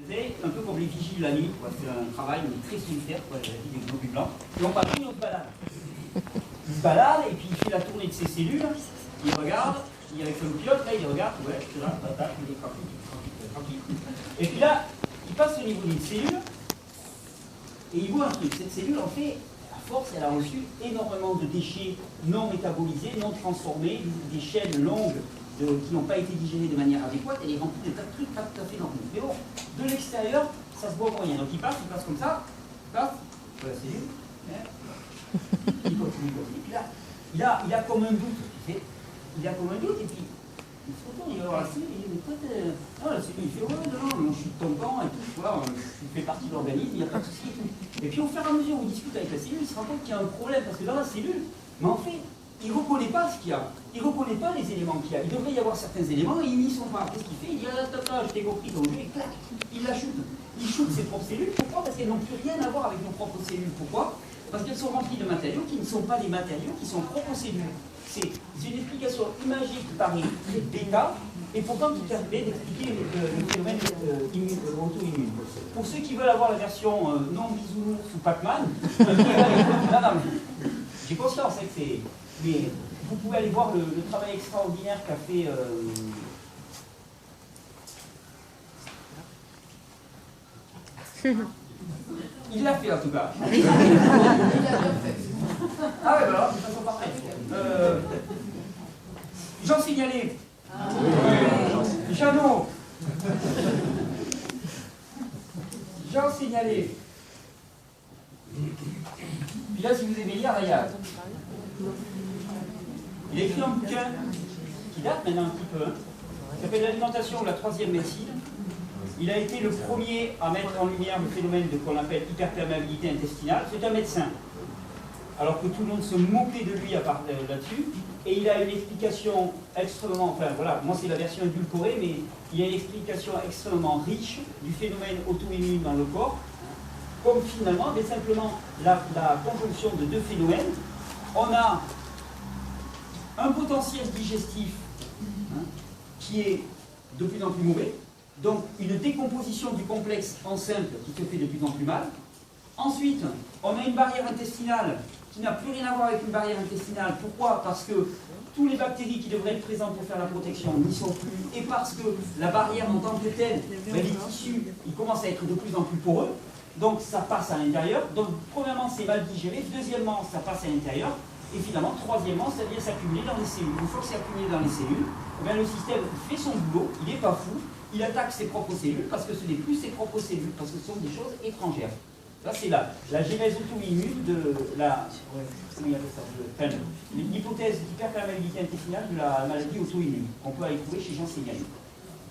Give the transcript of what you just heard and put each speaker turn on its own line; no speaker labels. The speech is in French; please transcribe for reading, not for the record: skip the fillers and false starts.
Un peu comme les vigiles la nuit, c'est un travail très solitaire, la vie des globules blancs. Et on va pris notre balade. Il se balade et puis il fait la tournée de ses cellules, il regarde, il est avec le pilote, là il regarde, ouais, c'est là, patate, il est tranquille. Et puis là, il passe au niveau d'une cellule et il voit un truc. Cette cellule, en fait, à force, elle a reçu énormément de déchets non métabolisés, non transformés, des chaînes longues qui n'ont pas été digérées de manière adéquate, elle est remplie de tas de trucs pas tout à fait normaux. Mais bon, de l'extérieur, ça se voit moyen. Donc il passe comme ça, il passe, voilà la cellule, il continue. Puis là, il a comme un doute, tu sais, il a comme un doute, et puis il se retourne, il va voir la cellule, il dit, mais toi, la cellule, il fait, ouais, non, je suis content et tout, voilà, je fais partie de l'organisme, il n'y a pas de souci et tout. Et puis au fur et à mesure où il discute avec la cellule, il se rend compte qu'il y a un problème, parce que dans la cellule, mais en fait, il ne reconnaît pas ce qu'il y a. Il ne reconnaît pas les éléments qu'il y a. Il devrait y avoir certains éléments et ils n'y sont pas. Qu'est-ce qu'il fait? Il dit, ah, je t'ai compris ton jeu, et clac, il la shoot. Il shoot ses propres cellules. Pourquoi? Parce qu'elles n'ont plus rien à voir avec nos propres cellules. Pourquoi? Parce qu'elles sont remplies de matériaux qui ne sont pas des matériaux qui sont propres aux cellules. C'est une explication imagée qui paraît très bêta, et pourtant qui permet d'expliquer le phénomène auto-immune. Pour ceux qui veulent avoir la version non bisounours ou Pac-Man, j'ai conscience que c'est... Mais vous pouvez aller voir le travail extraordinaire qu'a fait il l'a fait en tout cas. Ah ouais, alors, de façon parfaite. Jean Signalé. Jeannot. Jean Signalé. Puis là, si vous aimez lire, Rayad. Il a écrit un bouquin qui date maintenant un petit peu, qui s'appelle L'alimentation, la troisième médecine. Il a été le premier à mettre en lumière le phénomène de qu'on appelle hyperperméabilité intestinale. C'est un médecin, alors que tout le monde se moquait de lui à part là-dessus. Et il a une explication extrêmement, enfin voilà, moi c'est la version édulcorée, mais il y a une explication extrêmement riche du phénomène auto-immune dans le corps, comme finalement, mais simplement la conjonction de deux phénomènes. On a un potentiel digestif qui est de plus en plus mauvais, donc une décomposition du complexe en simple qui se fait de plus en plus mal. Ensuite, on a une barrière intestinale qui n'a plus rien à voir avec une barrière intestinale. Pourquoi? Parce que tous les bactéries qui devraient être présentes pour faire la protection n'y sont plus, et parce que la barrière en tant que telle, les tissus, ils commencent à être de plus en plus poreux, donc ça passe à l'intérieur. Donc premièrement, c'est mal digéré, deuxièmement, ça passe à l'intérieur, et finalement, troisièmement, ça vient s'accumuler dans les cellules. Une fois que c'est accumulé dans les cellules, eh bien, le système fait son boulot, il n'est pas fou, il attaque ses propres cellules, parce que ce n'est plus ses propres cellules, parce que ce sont des choses étrangères. Ça, c'est la genèse auto-immune de la... l'hypothèse d'hyperperméabilité intestinale de la maladie auto-immune, qu'on peut aller trouver chez Jean Signalé.